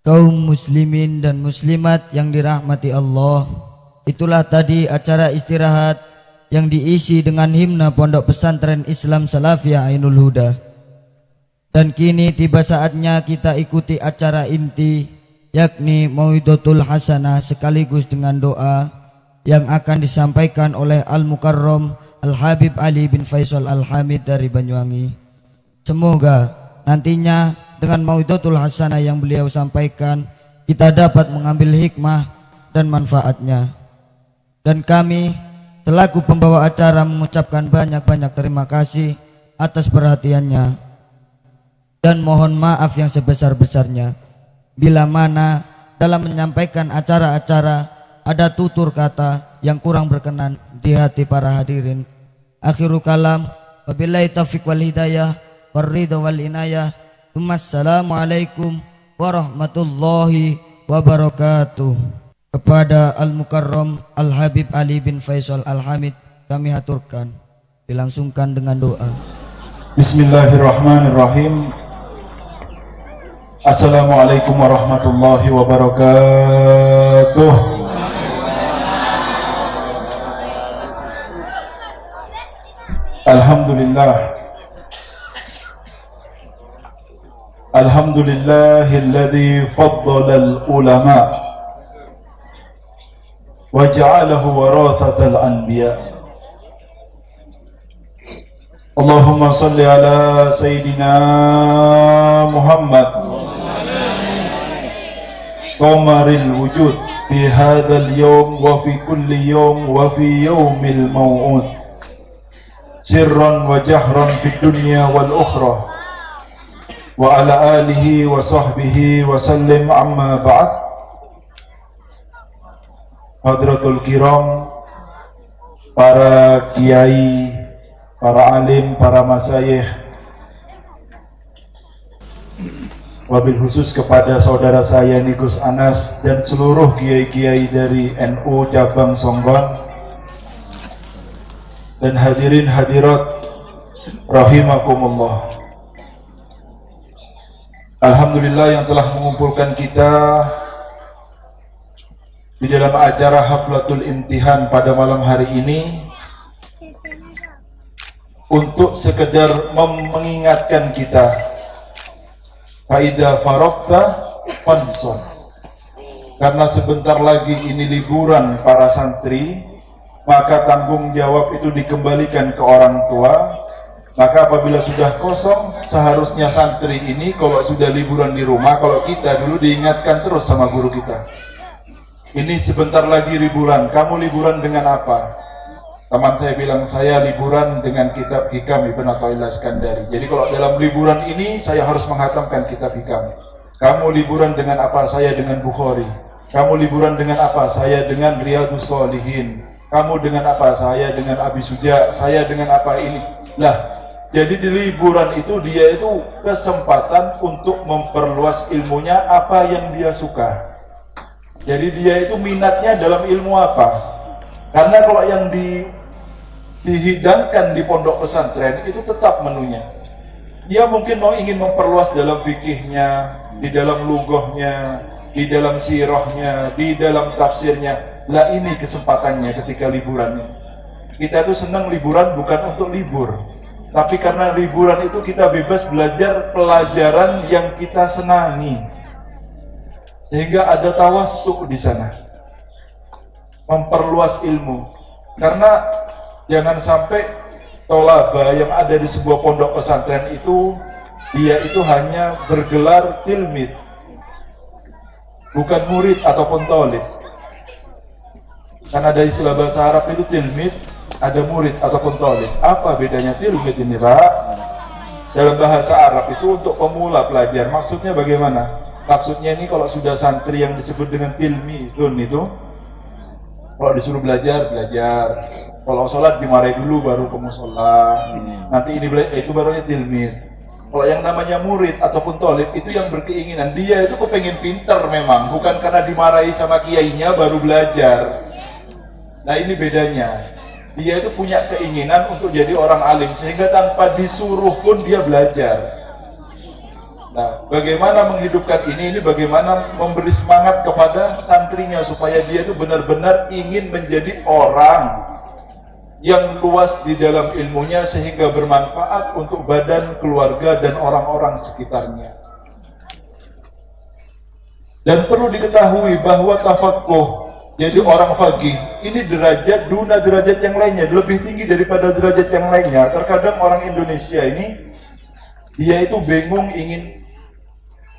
Kaum muslimin dan muslimat yang dirahmati Allah, itulah tadi acara istirahat yang diisi dengan himna Pondok Pesantren Islam Salafiyah Ainul Huda. Dan kini tiba saatnya kita ikuti acara inti, yakni Mau'idatul Hasanah sekaligus dengan doa yang akan disampaikan oleh Al-Mukarram Al-Habib Ali bin Faisal Al-Hamid dari Banyuwangi. Semoga nantinya dengan Mau'idatul Hasanah yang beliau sampaikan, kita dapat mengambil hikmah dan manfaatnya. Dan kami selaku pembawa acara mengucapkan banyak-banyak terima kasih atas perhatiannya dan mohon maaf yang sebesar-besarnya bila mana dalam menyampaikan acara-acara ada tutur kata yang kurang berkenan di hati para hadirin. Akhirul kalam, wabillahi taufiq wal hidayah warridha wal inayah. Assalamualaikum warahmatullahi wabarakatuh. Kepada Al-Mukarram Al-Habib Ali bin Faisal Al-Hamid kami haturkan, dilangsungkan dengan doa. Bismillahirrahmanirrahim. Assalamualaikum warahmatullahi wabarakatuh. Alhamdulillah. Alhamdulillahilladzi faddala al-ulama wa ja'alahu warathatal anbiya. Allahumma salli ala Sayyidina Muhammad qamaril wujud fi hadzal yawm wa fi kulli yawm wa fi yawmil maw'ud sirran wa jahran fid dunya wal ukhra wa ala alihi wa sahbihi wa sallim, amma ba'd. Hadratul kiram, para kiai, para alim, para masyayikh, wabil khusus kepada saudara saya Gus Anas dan seluruh kiai-kiai dari NU cabang Songgon dan hadirin hadirat rahimakumullah. Alhamdulillah yang telah mengumpulkan kita di dalam acara Haflatul Imtihan pada malam hari ini untuk sekedar mengingatkan kita, faida farokta panson, karena sebentar lagi ini liburan para santri, maka tanggung jawab itu dikembalikan ke orang tua. Maka apabila sudah kosong, seharusnya santri ini kalau sudah liburan di rumah, kalau kita dulu diingatkan terus sama guru kita, ini sebentar lagi liburan, kamu liburan dengan apa? Teman saya bilang, saya liburan dengan kitab Hikam Ibn Athaillah Iskandari. Jadi kalau dalam liburan ini saya harus menghatamkan kitab Hikam. Kamu liburan dengan apa? Saya dengan Bukhari. Kamu liburan dengan apa? Saya dengan Riyadhus Shalihin. Kamu dengan apa? Saya dengan Abi Suja. Saya dengan apa ini? Lah, jadi di liburan itu dia itu kesempatan untuk memperluas ilmunya apa yang dia suka. Jadi dia itu minatnya dalam ilmu apa? Karena kalau yang dihidangkan di pondok pesantren itu tetap menunya. Dia mungkin ingin memperluas dalam fikihnya, di dalam lughahnya, di dalam sirahnya, di dalam tafsirnya. Lah ini kesempatannya ketika liburan ini. Kita tuh senang liburan bukan untuk libur, tapi karena liburan itu kita bebas belajar pelajaran yang kita senangi, sehingga ada tawassuk di sana, memperluas ilmu. Karena jangan sampai tolaba yang ada di sebuah pondok pesantren itu dia itu hanya bergelar tilmid, bukan murid ataupun tolib. Kan ada istilah bahasa Arab itu tilmid, ada murid ataupun tolib. Apa bedanya tilmid ini, Pak? Dalam bahasa Arab itu untuk pemula belajar. Maksudnya bagaimana? Maksudnya ini kalau sudah santri yang disebut dengan tilmidun itu, kalau disuruh belajar, belajar. Kalau sholat dimarahi dulu baru ke musola. Nanti ini itu baru tilmid. Kalau yang namanya murid ataupun tolib itu yang berkeinginan, dia itu kepengen pinter memang, bukan karena dimarahi sama kiainya baru belajar. Nah ini bedanya. Dia itu punya keinginan untuk jadi orang alim, sehingga tanpa disuruh pun dia belajar. Nah, bagaimana menghidupkan ini bagaimana memberi semangat kepada santrinya supaya dia itu benar-benar ingin menjadi orang yang luas di dalam ilmunya sehingga bermanfaat untuk badan, keluarga, dan orang-orang sekitarnya. Dan perlu diketahui bahwa tafakuh, jadi orang faqih, ini derajat duna derajat yang lainnya, lebih tinggi daripada derajat yang lainnya. Terkadang orang Indonesia ini, dia itu bingung ingin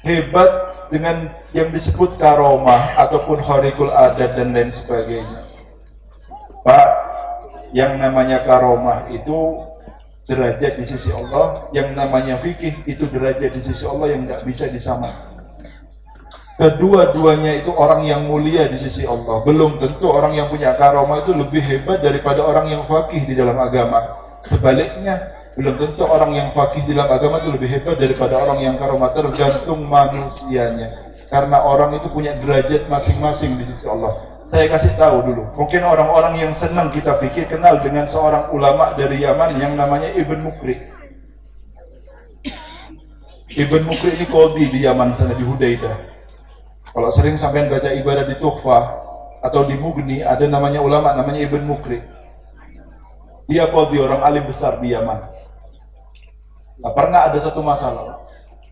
hebat dengan yang disebut karomah ataupun khariqul adat dan lain sebagainya. Pak, yang namanya karomah itu derajat di sisi Allah, yang namanya fikih itu derajat di sisi Allah yang nggak bisa disamakan. Kedua-duanya itu orang yang mulia di sisi Allah. Belum tentu orang yang punya karomah itu lebih hebat daripada orang yang faqih di dalam agama. Sebaliknya, belum tentu orang yang faqih di dalam agama itu lebih hebat daripada orang yang karomah. Tergantung manusianya. Karena orang itu punya derajat masing-masing di sisi Allah. Saya kasih tahu dulu. Mungkin orang-orang yang senang kita fikir kenal dengan seorang ulama dari Yaman yang namanya Ibn Mukri. Ibn Mukri ini qadhi di Yaman sana, di Hudaidah. Kalau sering sampean baca ibadah di Tuhfah atau di Mughni, ada namanya ulama namanya Ibn Mukri. Dia qadhi, orang alim besar di Yaman. Nah, pernah ada satu masalah.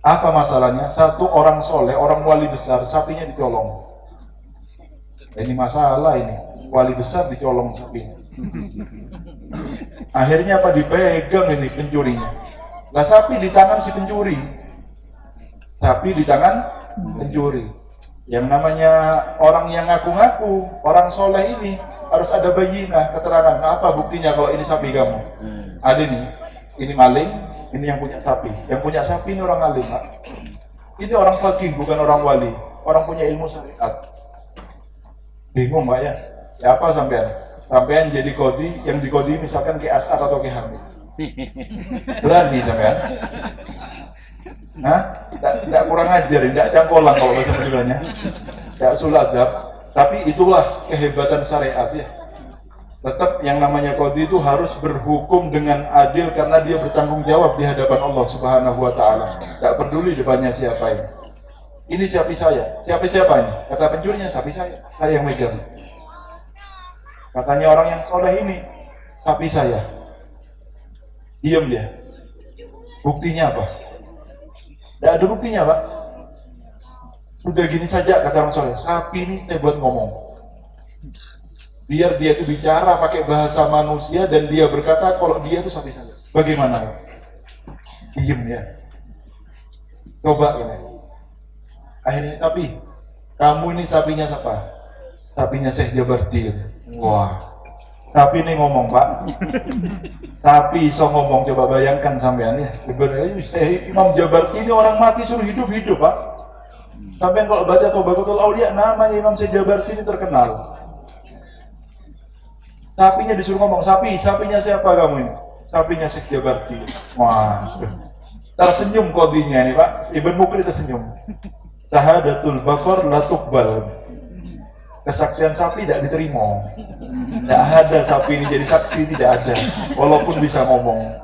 Apa masalahnya? Satu orang soleh, orang wali besar, sapinya dicolong. Ini masalah ini, wali besar dicolong sapinya. Akhirnya apa? Dipegang ini pencurinya. Lah sapi di tangan si pencuri. Sapi di tangan pencuri. Yang namanya orang yang ngaku-ngaku, orang soleh ini harus ada bayinah, keterangan. Apa buktinya kalau ini sapi kamu? Ada nih, ini maling, ini yang punya sapi. Yang punya sapi ini orang alim, Pak. Ini orang faqih, bukan orang wali. Orang punya ilmu syariat. Bingung, Pak ya? Ya apa sampean? Sampean jadi qadhi, yang di qadhi misalkan ke As'ad atau ke Hamid. Berani sampean? Nah, tidak kurang ajar, tidak cangkolan kalau bahasa Maduranya, tidak suladab. Tapi itulah kehebatan syariat ya. Tetap yang namanya qadhi itu harus berhukum dengan adil karena dia bertanggung jawab di hadapan Allah Subhanahu wa taala. Tidak peduli depannya siapa ini. Ini sapi saya. Siapa ini? Kata pencurinya, sapi saya yang megang. Katanya orang yang soleh ini, sapi saya. Diam dia. Buktinya apa? Tidak ada buktinya, Pak. Sudah gini saja, kata orang soleh, sapi ini saya buat ngomong. Biar dia itu bicara pakai bahasa manusia dan dia berkata kalau dia itu sapi saya. Bagaimana? Diem ya. Coba ini. Akhirnya sapi. Kamu ini sapinya siapa? Sapinya Syekh Jabarti. Wah. Sapi ini ngomong, Pak. Sapi iso ngomong, coba bayangkan sampean ya. Sebenarnya Imam Jabarti ini orang mati suruh hidup, Pak. Sampean kalau baca Taubatul Aulia, namanya Imam Syekh Jabarti ini terkenal. Sapinya disuruh ngomong, sapinya siapa kamu ini? Sapinya Syekh Jabarti. Wah. Tersenyum qadhinya nih, Pak. Ibn Mukri tersenyum. Syahadatul baqar la tuqbal. Kesaksian sapi tidak diterima. Tidak ada sapi ini jadi saksi, tidak ada. Walaupun bisa ngomong.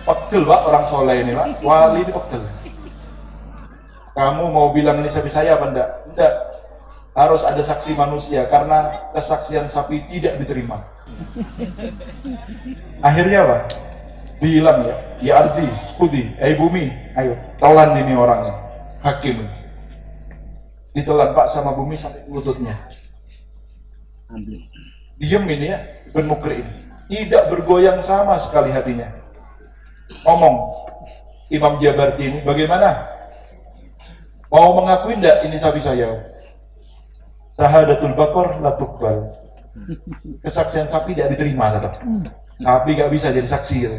Pegel, Pak, orang soleh ini, Pak. Wali ini pegel. Kamu mau bilang ini sapi saya apa enggak? Enggak. Harus ada saksi manusia karena kesaksian sapi tidak diterima. Akhirnya apa? Bilang ya ardi, khudi, bumi, ayo, telan ini orangnya. Hakim. Ditelan, Pak, sama bumi sampai lututnya. Diam ini ya, Ibn Mukri ini. Tidak bergoyang sama sekali hatinya. Ngomong, Imam Jabarti ini, bagaimana? Mau mengakui enggak ini sapi saya? Syahadatul baqar la tuqbal. Kesaksian sapi tidak diterima tetap. Sapi gak bisa jadi saksi gitu.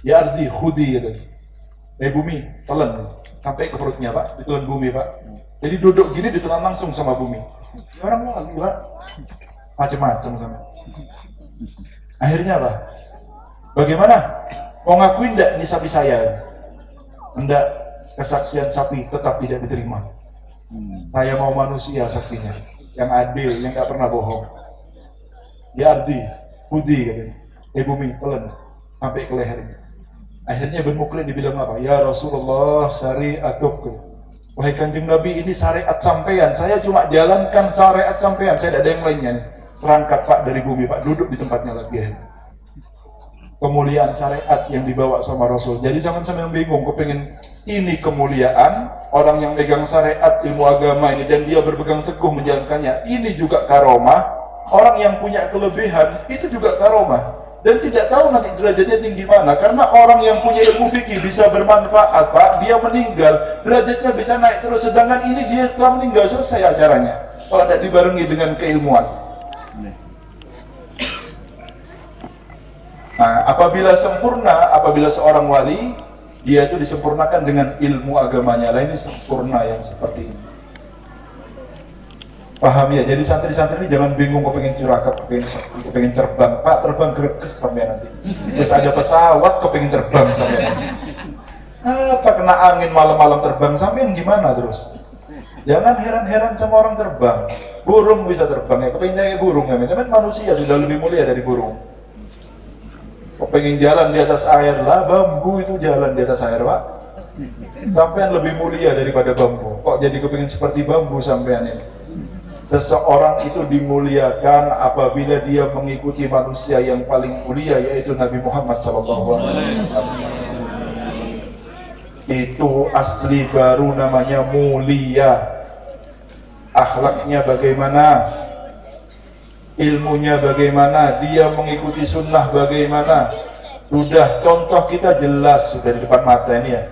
Ya ardi, khudi gitu. Bumi, telan sampai ke perutnya, Pak, ditelan bumi, Pak. Jadi duduk gini ditelan langsung sama bumi. Orang lagi, Pak, macam-macam sama. Akhirnya apa? Bagaimana? Mau ngakuin enggak ini sapi saya? Enggak, kesaksian sapi tetap tidak diterima. Saya mau manusia saksinya, yang adil, yang gak pernah bohong. Ya ardi, budi katanya. Bumi, telan sampai ke lehernya. Akhirnya Ibn Muqrin dibilang apa? Ya Rasulullah, syariatuk. Wahai Kanjeng Nabi, ini syariat sampean. Saya cuma jalankan syariat sampean. Saya tidak ada yang lainnya. Berangkat Pak dari bumi Pak, duduk di tempatnya lagi. Kemuliaan syariat yang dibawa sama Rasul. Jadi jangan sampai yang bingung, kepingin ini kemuliaan orang yang megang syariat ilmu agama ini dan dia berpegang teguh menjalankannya. Ini juga karomah. Orang yang punya kelebihan itu juga karomah. Dan tidak tahu nanti derajatnya tinggi mana, karena orang yang punya ilmu fikih bisa bermanfaat Pak, dia meninggal derajatnya bisa naik terus, sedangkan ini dia setelah meninggal selesai acaranya kalau tidak dibarengi dengan keilmuan. Nah, apabila sempurna, apabila seorang wali dia itu disempurnakan dengan ilmu agamanya. Lah ini sempurna yang seperti ini. Paham ya? Jadi santri-santri ini jangan bingung kepengen curakat, kepengen terbang. Pak, terbang greges sampai nanti. Terus ada pesawat kepengen terbang sampai nanti. Apa kena angin malam-malam terbang sampai gimana terus? Jangan heran-heran sama orang terbang. Burung bisa terbang ya, kepengen kayak burung ya. Tapi manusia sudah lebih mulia dari burung. Kepengen jalan di atas air lah, bambu itu jalan di atas air Pak. Sampean lebih mulia daripada bambu. Kok jadi kepengen seperti bambu sampean ini? Seseorang itu dimuliakan apabila dia mengikuti manusia yang paling mulia, yaitu Nabi Muhammad SAW. Itu asli baru namanya mulia. Akhlaknya bagaimana, ilmunya bagaimana, dia mengikuti sunnah bagaimana. Sudah contoh kita jelas sudah di depan mata ini ya.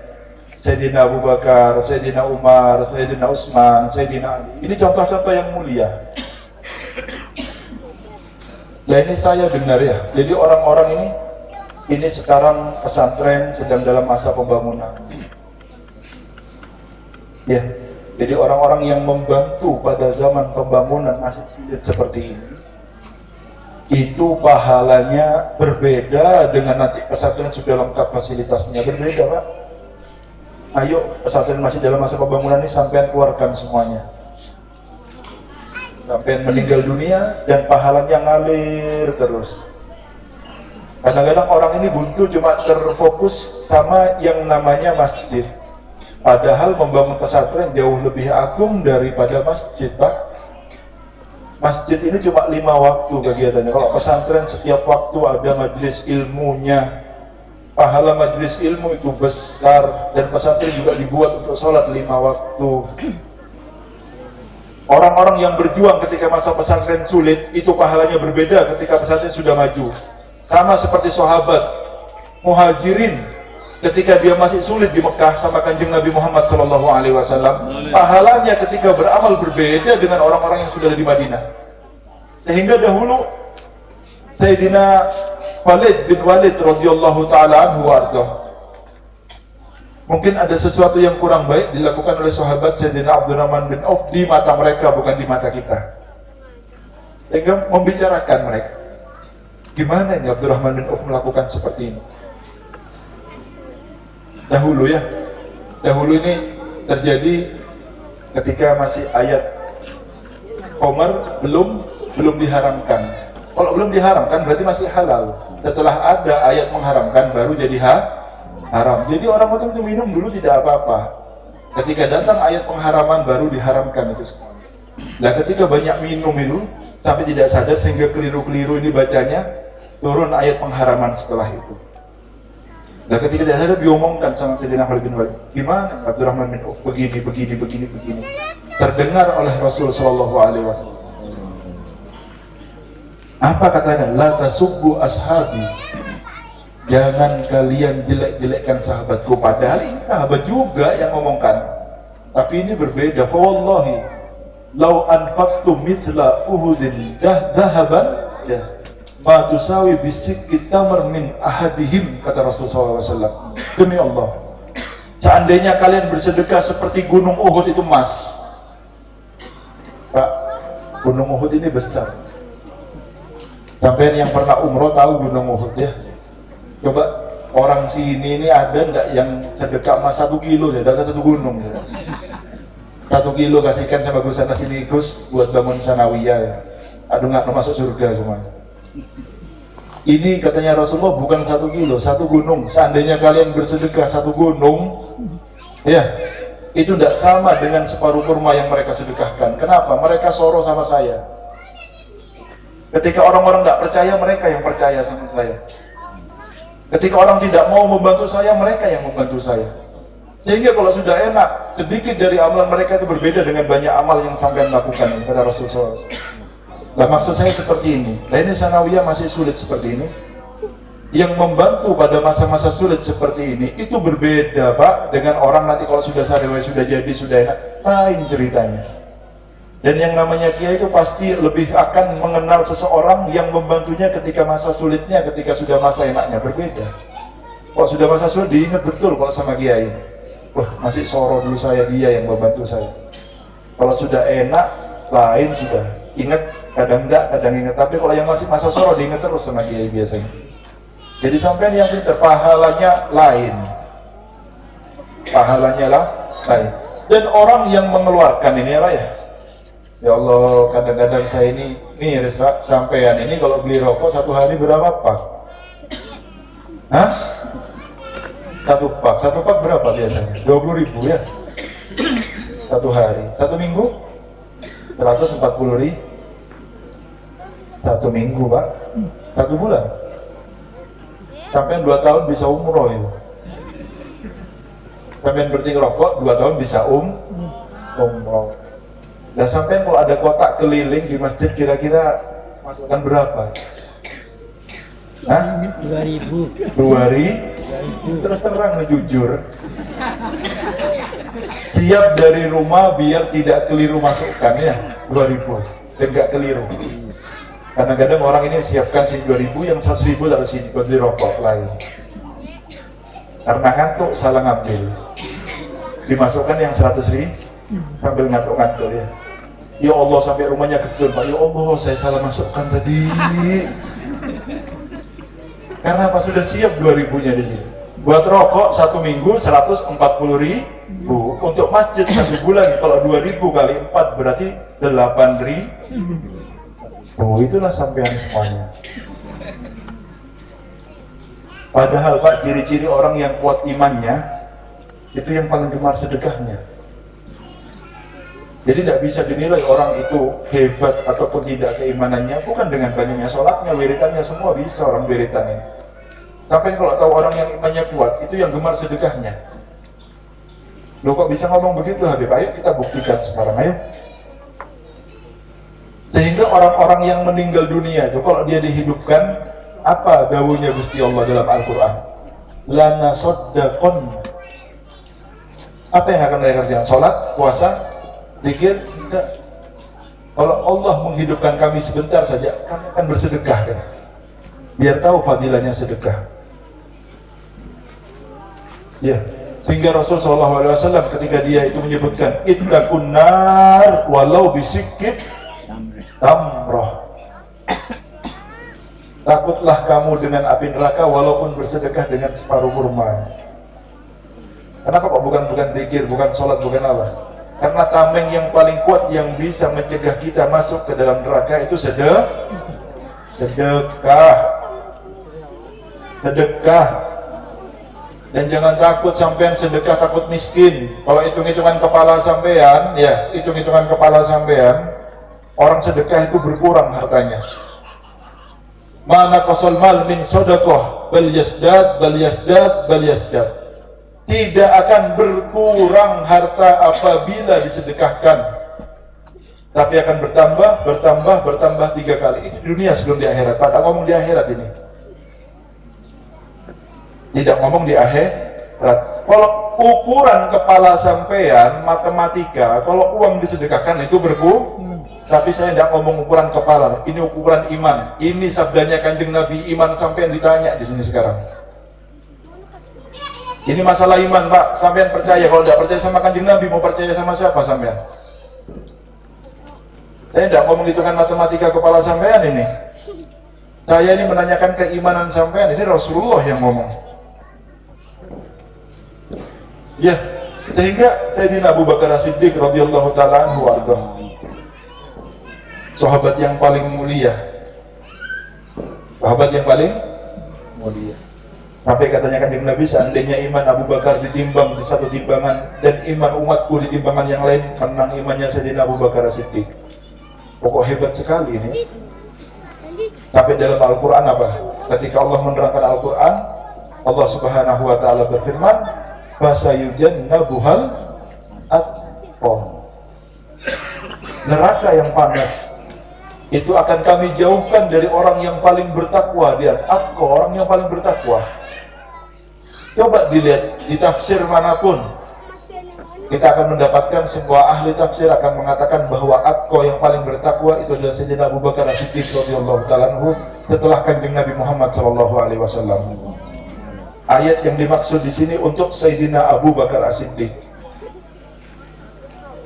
Sayyidina Abu Bakar, Sayyidina Umar, Sayyidina Utsman, Sayyidina Ali. Ini contoh-contoh yang mulia. Nah ini saya dengar ya. Jadi orang-orang ini sekarang pesantren sedang dalam masa pembangunan. Ya. Jadi orang-orang yang membantu pada zaman pembangunan masjid seperti ini, itu pahalanya berbeda dengan nanti pesantren sudah lengkap fasilitasnya, berbeda Pak. Ayo pesantren masih dalam masa pembangunan ini sampean keluarkan semuanya, sampean meninggal dunia dan pahalanya ngalir terus. Kadang-kadang orang ini buntu cuma terfokus sama yang namanya masjid, padahal membangun pesantren jauh lebih agung daripada masjid Pak. Masjid ini cuma 5 waktu kegiatannya. Kalau pesantren setiap waktu ada majelis ilmunya, pahala majelis ilmu itu besar, dan pesantren juga dibuat untuk sholat 5 waktu. Orang-orang yang berjuang ketika masa pesantren sulit, itu pahalanya berbeda ketika pesantren sudah maju. Sama seperti sahabat muhajirin ketika dia masih sulit di Mekah sama Kanjeng Nabi Muhammad SAW, pahalanya ketika beramal berbeda dengan orang-orang yang sudah di Madinah. Sehingga dahulu Sayyidina Khalid bin Walid radhiyallahu taala anhu warḍah, mungkin ada sesuatu yang kurang baik dilakukan oleh sahabat Sayyidina Abdurrahman bin Auf di mata mereka, bukan di mata kita. Sehingga membicarakan mereka, gimana ini Abdurrahman bin Auf melakukan seperti ini? Dahulu ya, dahulu ini terjadi ketika masih ayat Qamar belum diharamkan. Kalau belum diharamkan berarti masih halal. Setelah ada ayat mengharamkan baru jadi haram. Jadi orang itu minum dulu tidak apa-apa. Ketika datang ayat pengharaman baru diharamkan itu semua. Nah ketika banyak minum itu sampai tidak sadar sehingga keliru-keliru ini bacanya, turun ayat pengharaman setelah itu. Nah ketika tidak sadar diomongkan sama Sayyidina Khalid bin Walid, gimana Abdurrahman bin Auf begini. Terdengar oleh Rasul SAW. Apa katanya? La tasubbu ashabi. Jangan kalian jelek-jelekkan sahabatku. Padahal ini sahabat juga yang ngomongkan. Tapi ini berbeda. Fa wallahi law anfaqtu mithla Uhudin zahaban ma tusawi bisikki tamr min ahadihim, kata Rasulullah SAW. Demi Allah, seandainya kalian bersedekah seperti gunung Uhud itu emas. Pak, gunung Uhud ini besar. Sampai yang pernah umroh tahu gunung Uhud ya. Coba orang sini ini ada enggak yang sedekah emas 1 kilo ya, dapat 1 gunung ya. 1 kilo kasihkan sama Gus sana sini Gus buat bangun sanawiyah ya. Aduh nggak masuk surga semua. Ini katanya Rasulullah bukan 1 kilo, 1 gunung. Seandainya kalian bersedekah 1 gunung, ya, itu tidak sama dengan separuh kurma yang mereka sedekahkan. Kenapa? Mereka soro sama saya. Ketika orang-orang tidak percaya, mereka yang percaya sama saya. Ketika orang tidak mau membantu saya, mereka yang membantu saya. Sehingga kalau sudah enak, sedikit dari amalan mereka itu berbeda dengan banyak amal yang sampai lakukan kepada Rasulullah. Nah, maksud saya seperti ini. Nah, ini sanawiyah masih sulit seperti ini. Yang membantu pada masa-masa sulit seperti ini itu berbeda, Pak, dengan orang nanti kalau sudah sadar, sudah jadi, sudah enak, lain ceritanya. Dan yang namanya kiai itu pasti lebih akan mengenal seseorang yang membantunya ketika masa sulitnya, ketika sudah masa enaknya, berbeda. Kalau sudah masa sulit diingat betul kalau sama kiai. Wah, masih soro dulu saya, dia yang membantu saya. Kalau sudah enak, lain sudah. Ingat, kadang enggak, kadang ingat. Tapi kalau yang masih masa soro diingat terus sama kiai biasanya. Jadi sampean yang pintar, pahalanya lain. Pahalanya lah lain. Dan orang yang mengeluarkan ini apa ya? Ya Allah, kadang-kadang saya ini sampean ini kalau beli rokok 1 hari berapa pak? Hah? 1 pak berapa biasanya? 20.000 ya? 1 hari. 1 minggu? 140.000. 1 minggu pak? 1 bulan? Sampai 2 tahun bisa umroh ya. Sampai berhenti rokok 2 tahun bisa umroh. Dan sampai kalau ada kotak keliling di masjid kira-kira masukkan berapa? Hah? 2.000. Terus terang jujur. Siap dari rumah biar tidak keliru masukkan ya 2.000 dan gak keliru. Kadang-kadang orang ini siapkan sih 2.000, yang 100.000 harus sini buat rokok lain. Karena ngantuk salah ngambil. Dimasukkan yang 100.000 sambil ngantuk-ngantuk ya. Ya Allah, sampai rumahnya getun Pak. Ya Allah, saya salah masukkan tadi. Karena apa? Sudah siap 2.000-nya di sini. Buat rokok 1 minggu 140.000. Untuk masjid 1 bulan kalau 2.000 kali 4 berarti 8.000. Oh, itulah sampean semuanya. Padahal Pak, ciri-ciri orang yang kuat imannya itu yang paling gemar sedekahnya. Jadi tidak bisa dinilai orang itu hebat ataupun tidak keimanannya bukan dengan banyaknya sholatnya, wiritannya, semua bisa orang wiritan ini. Tapi kalau tahu orang yang imannya kuat, itu yang gemar sedekahnya. Loh, kok bisa ngomong begitu Habib? Ayo kita buktikan sekarang, ayo. Sehingga orang-orang yang meninggal dunia itu kalau dia dihidupkan, apa dawuhnya Gusti Allah dalam Al-Quran? Lana soddaqon. Apa yang akan mereka kerjakan? Sholat, puasa, zikir? Tidak. Kalau Allah menghidupkan kami sebentar saja, kami akan bersedekah kan? Biar tahu fadilahnya sedekah. Ya, sehingga Rasul SAW ketika dia itu menyebutkan ittaqun nar walau bisikit tamroh. Takutlah kamu dengan api neraka walaupun bersedekah dengan separuh kurma. Kenapa kok bukan zikir, bukan sholat, bukan Allah? Karena tameng yang paling kuat yang bisa mencegah kita masuk ke dalam neraka itu sedekah. Dan jangan takut sampean sedekah takut miskin. Kalau hitung-hitungan kepala sampean, ya hitung-hitungan kepala sampean, orang sedekah itu berkurang hartanya. Mana qasal mal min sadaqah bal yasdad. Tidak akan berkurang harta apabila disedekahkan, tapi akan bertambah 3 kali. Itu di dunia sebelum di akhirat. Pada ngomong di akhirat ini, tidak ngomong di akhirat. Kalau ukuran kepala sampean matematika, kalau uang disedekahkan itu berkurang. Tapi saya tidak ngomong ukuran kepala, ini ukuran iman. Ini sabdanya Kanjeng Nabi, iman sampean ditanya di sini sekarang. Ini masalah iman Pak, sampean percaya. Kalau tidak percaya sama Kanjeng Nabi, mau percaya sama siapa sampean? Saya tidak ngomong hitungan matematika kepala sampean ini. Saya ini menanyakan keimanan sampean, ini Rasulullah yang ngomong. Ya, sehingga Sayyidina Abu Bakar As-Siddiq radhiyallahu ta'ala anhu warḍah, sahabat yang paling mulia, Sahabat yang paling mulia. Sampai katanya Kanjeng Nabi, seandainya iman Abu Bakar ditimbang di satu timbangan dan iman umatku di timbangan yang lain, menang imannya Sayyidina Abu Bakar As-Siddiq. Pokok hebat sekali ini. Sampai dalam Al-Quran apa? Ketika Allah menerangkan Al-Quran, Allah Subhanahu wa ta'ala berfirman, fasayujannabuhal atqa. Neraka yang panas itu akan kami jauhkan dari orang yang paling bertakwa. Lihat, atqa, orang yang paling bertakwa. Coba dilihat di tafsir manapun, kita akan mendapatkan sebuah ahli tafsir akan mengatakan bahwa atqa yang paling bertakwa itu adalah Sayyidina Abu Bakar As-Siddiq radhiyallahu ta'ala anhu setelah Kanjeng Nabi Muhammad sallallahu alaihi wasallam. Ayat yang dimaksud di sini untuk Sayyidina Abu Bakar As-Siddiq.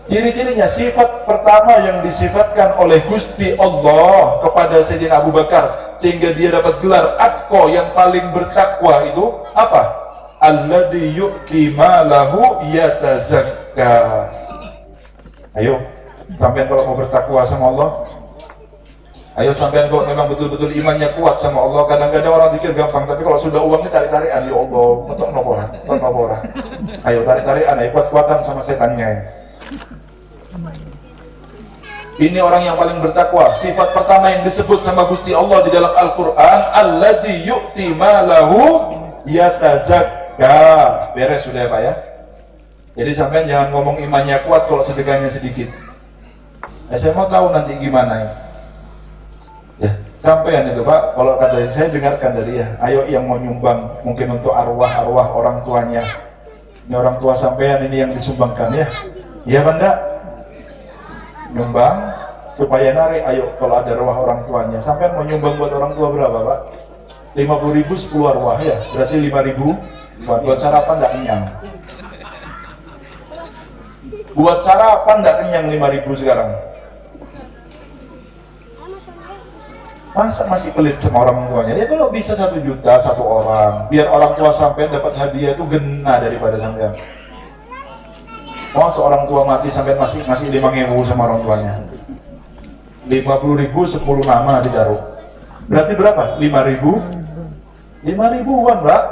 Ciri-cirinya, sifat pertama yang disifatkan oleh Gusti Allah kepada Sayyidina Abu Bakar sehingga dia dapat gelar atqa yang paling bertakwa itu apa? Alladzi yu'ti malahu yatazakka. Ayo, sampean kalau mau bertakwa sama Allah, ayo sampean kalau memang betul-betul imannya kuat sama Allah. Kadang-kadang orang pikir gampang, tapi kalau sudah uangnya tarik-tarikan, ya Allah, untuk nopora. Ayo tarik-tarikan, ayo kuat-kuatan sama setannya. Ini orang yang paling bertakwa. Sifat pertama yang disebut sama Gusti Allah di dalam Al-Quran, alladzi yu'ti malahu yatazakka. Beres sudah ya Pak ya. Jadi sampean jangan ngomong imannya kuat kalau sedekahnya sedikit. Saya mau tahu nanti gimana ya. Ya, sampean itu Pak, kalau kata saya dengarkan dari ya, ayo yang mau nyumbang mungkin untuk arwah-arwah orang tuanya. Ini orang tua sampean ini yang disumbangkan ya. Iya Banda? Nyumbang supaya narik, ayo kalau ada arwah orang tuanya. Sampean mau nyumbang buat orang tua berapa Pak? 50.000 10 arwah ya, berarti 5.000 buat sarapan tidak kenyang. Buat sarapan tidak kenyang 5.000 sekarang. Masa masih pelit sama orang tuanya? Ya kalau bisa 1 juta 1 orang, biar orang tua sampean dapat hadiah itu gena daripada sampean. Oh, seorang tua mati sampai masih ngasih 5.000 sama orang tuanya. 50.000 10 nama ditaruh. Berarti berapa? 5.000? 5.000-an, Mbak.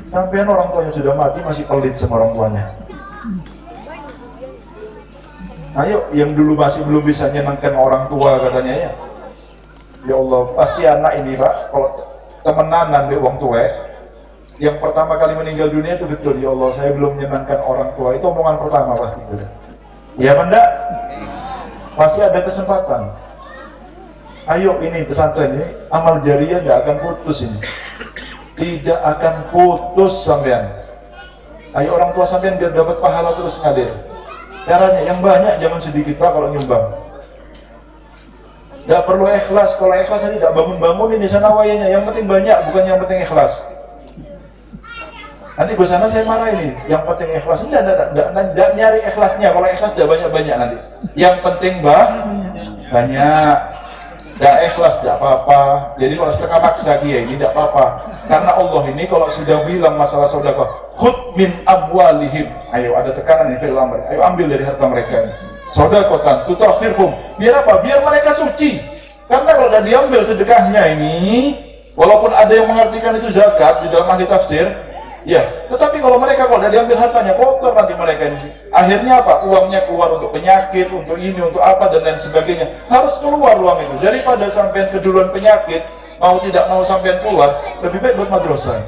Sampean orang tuanya sudah mati masih pelit sama orang tuanya. Ayo, yang dulu masih belum bisa nyenangkan orang tua katanya ya. Ya Allah, pasti anak ini Pak, kalau temenanan di uang tua, yang pertama kali meninggal dunia itu betul, ya Allah saya belum menyenangkan orang tua, itu omongan pertama pasti. Ya Benda, masih ada kesempatan. Ayo ini pesantren ini, amal jariah tidak akan putus ini. Tidak akan putus sampean. Ayo orang tua sampean biar dapat pahala terus ngalir. Caranya yang banyak, jangan sedikit Pak kalau nyumbang. Tidak perlu ikhlas, kalau ikhlas saya tidak bangun-bangun ini sana wayanya. Yang penting banyak, bukan yang penting ikhlas. Nanti ke sana saya marah ini. Yang penting ikhlas, tidak nyari ikhlasnya. Kalau ikhlas tidak banyak-banyak nanti. Yang penting banyak. Tidak ikhlas tidak apa-apa. Jadi kalau setengah maksa dia ini tidak apa-apa. Karena Allah ini kalau sudah bilang masalah sedekah, khud min amwalihim. Ayo ada tekanan di film mereka. Ayo ambil dari harta mereka ini. Sedekatan tutahhirhum. Biar apa? Biar mereka suci. Karena kalau tidak diambil sedekahnya ini, walaupun ada yang mengartikan itu zakat di dalam ahli tafsir, ya, tetapi kalau mereka kalau tidak diambil hartanya kotor nanti mereka ini. Akhirnya apa? Uangnya keluar untuk penyakit, untuk ini, untuk apa dan lain sebagainya. Harus keluar uang itu. Daripada sampean keduluan penyakit, mau tidak mau sampean keluar, lebih baik buat madrasah.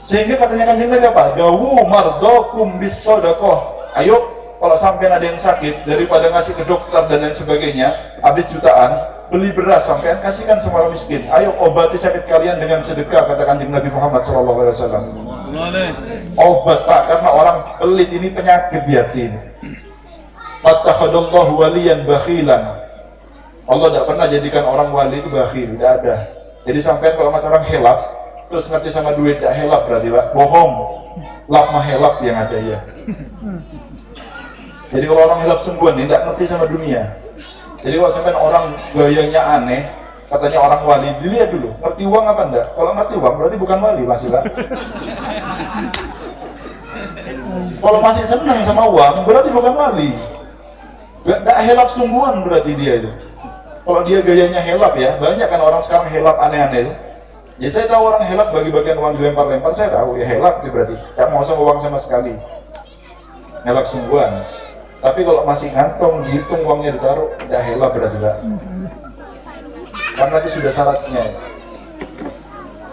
Sehingga katanya Kanjeng Nabi apa? Dawu mardokum bis sedekah. Ayo, kalau sampean ada yang sakit, daripada ngasih ke dokter dan lain sebagainya, habis jutaan, beli beras sampean kasihkan sama orang miskin. Ayo obati sakit kalian dengan sedekah, kata Kanjeng Nabi Muhammad SAW. Obat Pak, karena orang pelit ini penyakit di hati ini. Fattakhadallahu waliyan bakhilan. Allah tidak pernah jadikan orang wali itu bakhil, tidak ada. Jadi sampean kalau mata orang helap, terus ngerti sama duit, tidak helap berarti Pak, bohong. Lap mah helap yang ada ya. Jadi kalau orang helap sungguhan ini tidak ngerti sama dunia. Jadi kalau sampai orang gayanya aneh, katanya orang wali, dilihat dulu, ngerti uang apa enggak? Kalau ngerti uang berarti bukan wali masih Pak. Kalau masih senang sama uang berarti bukan wali. Tidak helap sungguhan berarti dia itu. Kalau dia gayanya helap ya, banyak kan orang sekarang helap aneh-aneh. Ya saya tahu orang helap bagi bagian uang dilempar-lempar, saya tahu ya helap itu berarti gak mau sama uang sama sekali, helap sungguhan. Tapi kalau masih ngantong, dihitung uangnya ditaruh, tidak helap berarti Pak. Karena itu sudah syaratnya,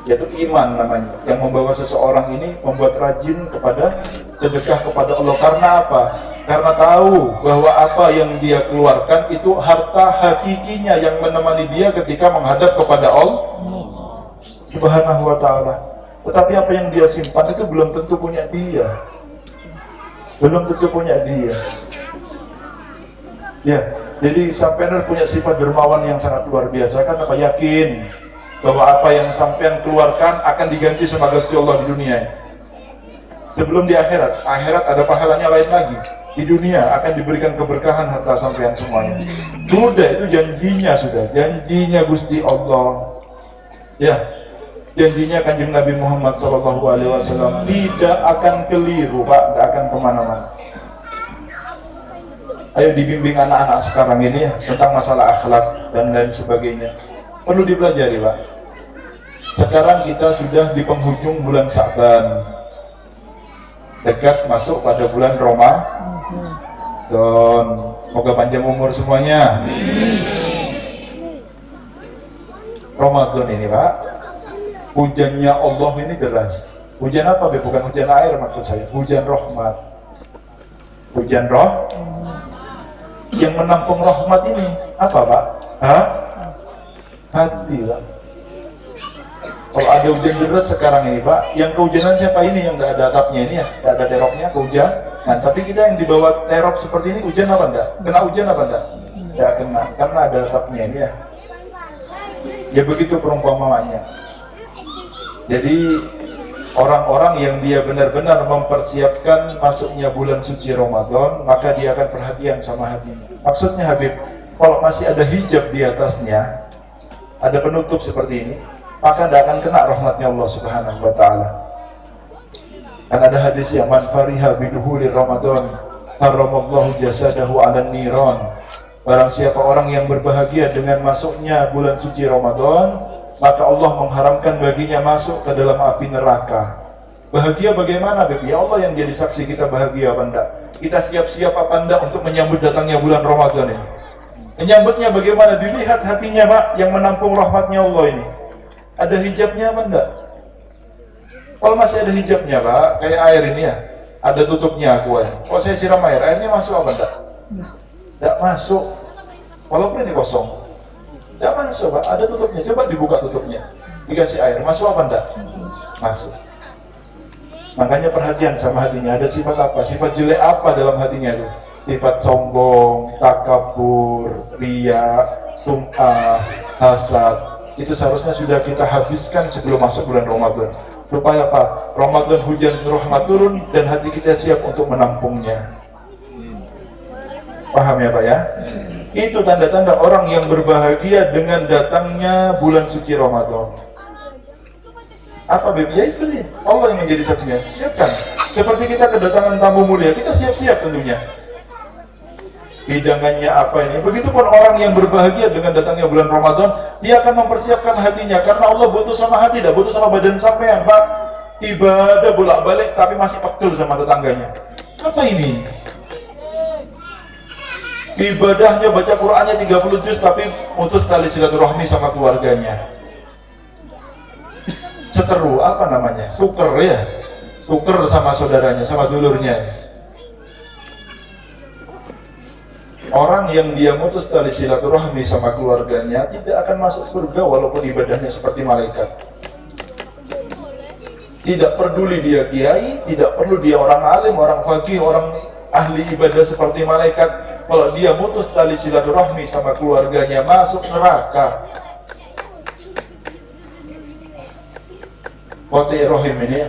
yaitu iman namanya, yang membawa seseorang ini membuat rajin kepada sedekah kepada Allah. Karena apa? Karena tahu bahwa apa yang dia keluarkan itu harta hakikinya yang menemani dia ketika menghadap kepada Allah Subhanahu wa ta'ala. Tetapi apa yang dia simpan itu belum tentu punya dia, belum tentu punya dia. Ya, jadi sampean punya sifat dermawan yang sangat luar biasa. Kan apa, yakin bahwa apa yang sampean keluarkan akan diganti sama Gusti Allah di dunia. Sebelum di akhirat, akhirat ada pahalanya lain lagi. Di dunia akan diberikan keberkahan harta sampean semuanya. Sudah, itu janjinya, sudah janjinya Gusti Allah. Ya, janjinya Kanjeng Nabi Muhammad SAW tidak akan keliru Pak, tidak akan kemana-mana. Ayo dibimbing anak-anak sekarang ini ya, tentang masalah akhlak dan lain sebagainya. Perlu dipelajari Pak. Sekarang kita sudah di penghujung bulan Sa'ban, dekat masuk pada bulan Ramadan. Semoga panjang umur semuanya. Ramadan ini Pak, hujannya Allah ini deras. Hujan apa? Bukan hujan air maksud saya, hujan rahmat. Hujan roh yang menampung rahmat ini apa Pak? Hati Pak. Kalau ada hujan deras sekarang ini Pak, yang kehujanan siapa ini? Yang tidak ada atapnya ini ya, tidak ada teropnya, kehujan. Nah, tapi kita yang di bawah terop seperti ini, hujan apa enggak? Kena hujan apa enggak? Tidak kena, karena ada atapnya ini ya. Ya begitu perumpamaannya. Jadi orang-orang yang dia benar-benar mempersiapkan masuknya bulan suci Ramadan, maka dia akan perhatian sama hatinya. Maksudnya Habib, kalau masih ada hijab di atasnya, ada penutup seperti ini, maka tidak akan kena rahmatnya Allah Subhanahu wa ta'ala. Kan ada hadis yang man fariha biduhuli Ramadan haramallahu jasadahu 'alan niran. Barang siapa orang yang berbahagia dengan masuknya bulan suci Ramadan, maka Allah mengharamkan baginya masuk ke dalam api neraka. Bahagia bagaimana Beb? Ya Allah yang jadi saksi kita bahagia apa enggak? Kita siap-siap apa enggak untuk menyambut datangnya bulan Ramadan ini? Menyambutnya bagaimana? Dilihat hatinya Pak, yang menampung rahmatnya Allah ini. Ada hijabnya apa enggak? Kalau masih ada hijabnya Pak, kayak air ini ya, ada tutupnya aku ya. Kalau saya siram air, airnya masuk apa enggak? Tidak masuk, walaupun ini kosong. Tidak masuk Pak, ada tutupnya. Coba dibuka tutupnya, dikasih air, masuk apa enggak? Masuk. Makanya perhatian sama hatinya, ada sifat apa? Sifat jelek apa dalam hatinya itu? Sifat sombong, takabur, riya, sum'ah, hasad. Itu seharusnya sudah kita habiskan sebelum masuk bulan Ramadan. Supaya apa? Ramadan hujan rahmat turun dan hati kita siap untuk menampungnya. Paham ya Pak ya? Itu tanda-tanda orang yang berbahagia dengan datangnya bulan suci Ramadan. Apa Beb? Ya seperti Allah yang menjadi saksinya. Siapkan. Seperti kita kedatangan tamu mulia, kita siap-siap tentunya. Hidangannya apa ini? Begitupun orang yang berbahagia dengan datangnya bulan Ramadan, dia akan mempersiapkan hatinya. Karena Allah butuh sama hati, tidak butuh sama badan sampean Pak. Ibadah bolak-balik tapi masih pegel sama tetangganya. Apa ini? Ibadahnya baca Qur'annya 30 juz tapi putus tali silaturahmi sama keluarganya. Seteru, apa namanya? Suker ya. Suker sama saudaranya, sama dulurnya. Orang yang dia mutus tali silaturahmi sama keluarganya tidak akan masuk surga walaupun ibadahnya seperti malaikat. Tidak peduli dia kiai, tidak perlu dia orang alim, orang faqih, orang ahli ibadah seperti malaikat. Kalau dia mutus tali silaturahmi sama keluarganya, masuk neraka. Qati' rahim ini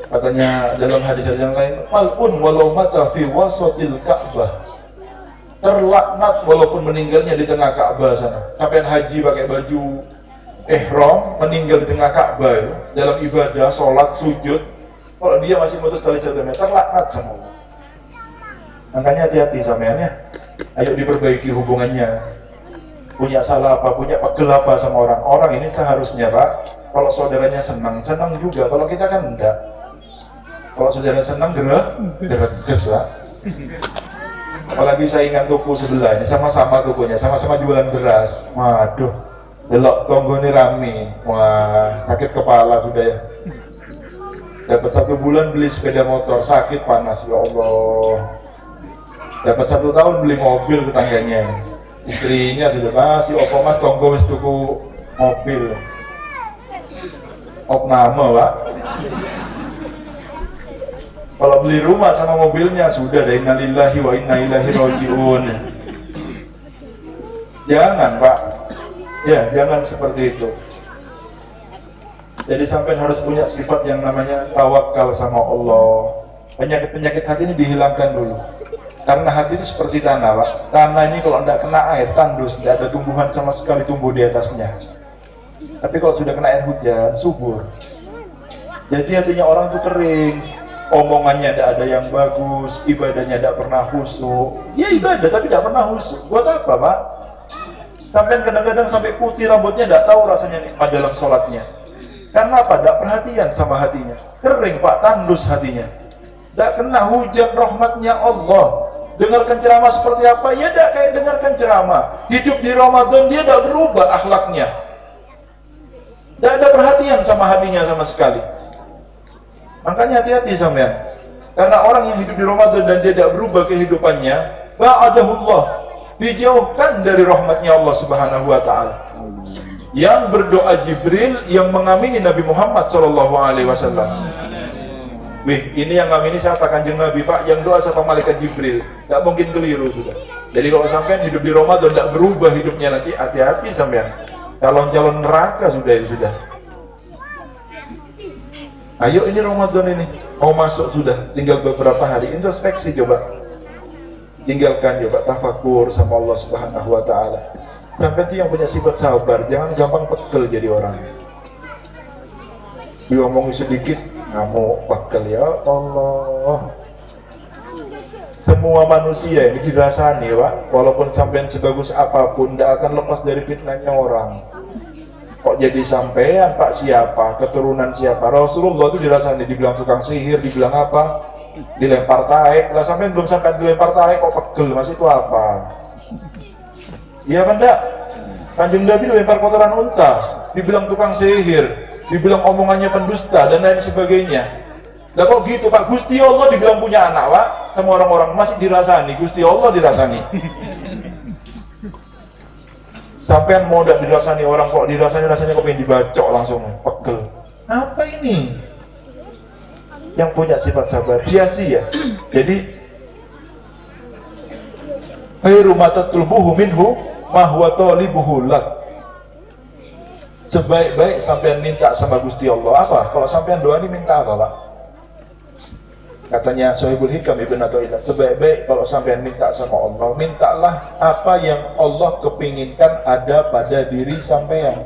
katanya dalam hadis yang lain, mal'un walau mata fi wasatil Ka'bah, terlaknat walaupun meninggalnya di tengah Ka'bah sana. Sampai haji pakai baju ihram, meninggal di tengah Ka'bah itu, dalam ibadah, sholat, sujud, kalau dia masih mutus tali silaturahmi, terlaknat sama Allah. Makanya hati-hati sampean ya. Ayo diperbaiki hubungannya. Punya salah apa, punya pegel apa sama orang. Orang ini seharusnya Pak, kalau saudaranya senang, senang juga. Kalau kita kan enggak. Kalau saudara senang, geres Pak. Apalagi saingan toko sebelah ini, sama-sama tokonya, sama-sama jualan beras. Waduh, delok tonggo ini rame. Wah, sakit kepala sudah ya. Dapat 1 bulan beli sepeda motor, sakit panas, ya Allah. Dapat 1 tahun beli mobil tetangganya. Istrinya sudah masih opo mas tonggo wis tuku mobil. Opname Pak. Kalau beli rumah sama mobilnya sudah dari innalillahi wa inna ilaihi rajiun. Jangan Pak. Ya, jangan seperti itu. Jadi sampai harus punya sifat yang namanya tawakal sama Allah. Penyakit-penyakit hati ini dihilangkan dulu. Karena hati itu seperti tanah Pak. Tanah ini kalau tidak kena air, tandus, tidak ada tumbuhan sama sekali tumbuh di atasnya. Tapi kalau sudah kena air hujan, subur. Jadi hatinya orang itu kering, omongannya tidak ada yang bagus, ibadahnya tidak pernah khusyuk. Ya ibadah tapi tidak pernah khusyuk. Buat apa Pak? Sampai kadang-kadang sampai putih rambutnya tidak tahu rasanya nikmat dalam sholatnya. Karena apa? Tidak perhatian sama hatinya. Kering Pak, tandus hatinya. Tidak kena hujan rahmatnya Allah. Dengarkan ceramah seperti apa? Ya tidak kayak dengarkan ceramah. Hidup di Ramadan dia tidak berubah akhlaknya. Tidak ada perhatian sama hatinya sama sekali. Makanya hati-hati sampean. Karena orang yang hidup di Ramadan dan dia tidak berubah kehidupannya, ba'adahullah, dijauhkan dari rahmatnya Allah Subhanahu wa taala. Yang berdoa Jibril yang mengamini Nabi Muhammad SAW. Wih, ini yang ngamini siapa? Kanjeng Nabi Pak. Yang doa siapa? Malaikat Jibril. Tidak mungkin keliru sudah. Jadi kalau sampean hidup di Ramadan tidak berubah hidupnya, nanti hati-hati sampean. Calon-calon neraka sudah itu sudah. Ayo ini Ramadan ini mau masuk sudah, tinggal beberapa hari, introspeksi coba. Tinggalkan coba tafakur sama Allah Subhanahu wa taala. Sampai itu yang punya sifat sabar, jangan gampang pegel jadi orang. Diomongin sedikit ngamuk, pegel, ya Allah. Semua manusia ini dirasani Pak, walaupun sampean sebagus apapun tidak akan lepas dari fitnahnya orang. Kok jadi sampean Pak siapa, keturunan siapa? Rasulullah itu dirasani, dibilang tukang sihir, dibilang apa, dilempar taek. Lah sampean belum sampai dilempar taek kok pegel, masih itu apa? Iya kan enggak? Kanjeng Nabi dilempar kotoran unta, dibilang tukang sihir, dibilang omongannya pendusta dan lain sebagainya. Lah kok gitu Pak? Gusti Allah dibilang punya anak Pak, sama orang-orang masih dirasani, Gusti Allah dirasani. Sampean mau tidak dirasani orang, kok dirasani rasanya kok pengen dibacok langsung, pegel. Apa ini? Yang punya sifat sabar, hiasi ya. Jadi khairu ma tatlubuhu minhu ma huwa talibuhu lak. Sebaik-baik sampean minta sama Gusti Allah apa? Kalau sampean doa ini minta apa Pak? Katanya Sohibul Hikam Ibn Athaillah, sebaik-baik kalau sampean minta sama Allah, mintalah apa yang Allah kepinginkan ada pada diri sampean.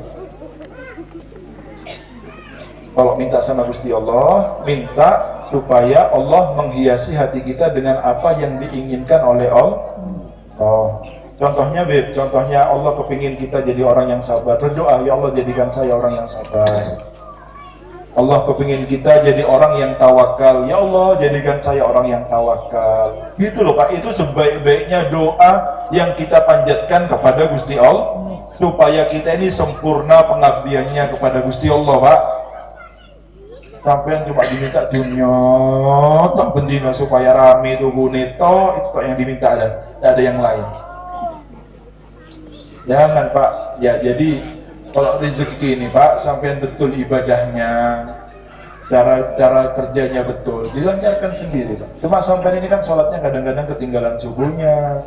Kalau minta sama Gusti Allah, minta supaya Allah menghiasi hati kita dengan apa yang diinginkan oleh Allah. Oh, contohnya Beb, contohnya Allah kepingin kita jadi orang yang sabar. Berdoa, ya Allah jadikan saya orang yang sabar. Allah kepingin kita jadi orang yang tawakal. Ya Allah jadikan saya orang yang tawakal. Gitu loh Pak, itu sebaik-baiknya doa yang kita panjatkan kepada Gusti Allah, supaya kita ini sempurna pengabdiannya kepada Gusti Allah Pak. Sampai cuma diminta dunia tak bendina supaya rame tubuh neto, itu tak yang diminta, ada yang lain. Jangan Pak. Ya jadi kalau rezeki ini Pak, sampean betul ibadahnya, cara kerjanya betul, dilancarkan sendiri Pak. Cuma sampean ini kan sholatnya kadang-kadang ketinggalan subuhnya,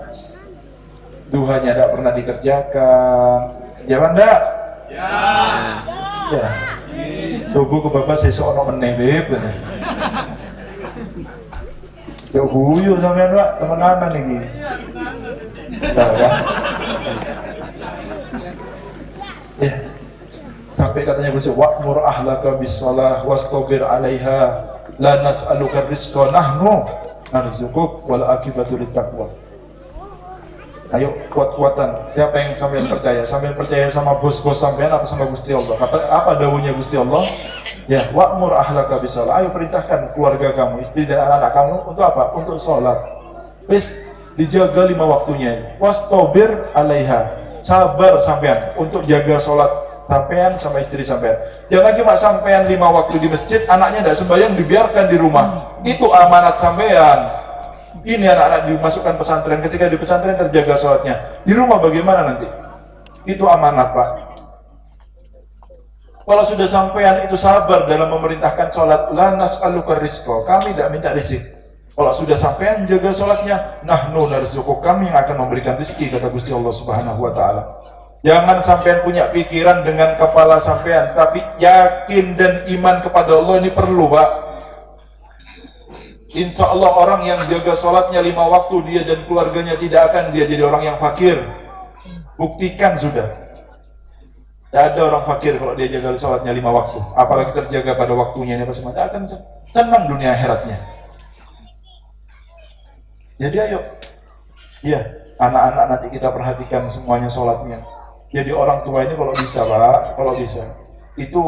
duhanya tidak pernah dikerjakan. Ya Pak enggak? Ya. Ya. Subuh ke bapak sesok ono meneh Beb. Ya guyu sampean Pak, temenanan ini. Nah, kan? Ya, sampai katanya Gusti, wa'mur ahlaka bis-shalah wastabir 'alaiha la nas'aluka rizqa nahnu narzuquk wal aqibatu littaqwa. Ayo kuat-kuatan. Siapa yang sampean percaya? Sampean percaya sama bos-bos sampean apa sama Gusti Allah? Apa dawuhnya Gusti Allah? Ya, wa'mur ahlaka bisalah. Ayo perintahkan keluarga kamu, istri dan anak-anak kamu untuk apa? Untuk sholat. Wis dijaga 5 waktunya. Wastobir alaiha. Sabar sampean untuk jaga sholat sampean sama istri sampean. Jangan cuma sampean 5 waktu di masjid, anaknya tidak sembahyang dibiarkan di rumah. Itu amanat sampean. Ini anak-anak dimasukkan pesantren, ketika di pesantren terjaga sholatnya. Di rumah bagaimana nanti? Itu amanat, Pak. Kalau sudah sampean itu sabar dalam memerintahkan sholat, la nas'aluka rizqa, kami tidak minta rizki. Kalau sudah sampean jaga sholatnya, nahnu narzuquk, kami yang akan memberikan rizki, kata Gusti Allah Subhanahu wa Ta'ala. Jangan sampean punya pikiran dengan kepala sampean, tapi yakin dan iman kepada Allah ini perlu, Pak. Insya Allah orang yang jaga sholatnya 5 waktu, dia dan keluarganya tidak akan dia jadi orang yang fakir. Buktikan sudah. Tidak ada orang fakir kalau dia jaga sholatnya 5 waktu. Apalagi terjaga pada waktunya ini, dia akan senang dunia akhiratnya. Jadi ayo, ya anak-anak nanti kita perhatikan semuanya sholatnya. Jadi orang tua ini kalau bisa, Pak, kalau bisa itu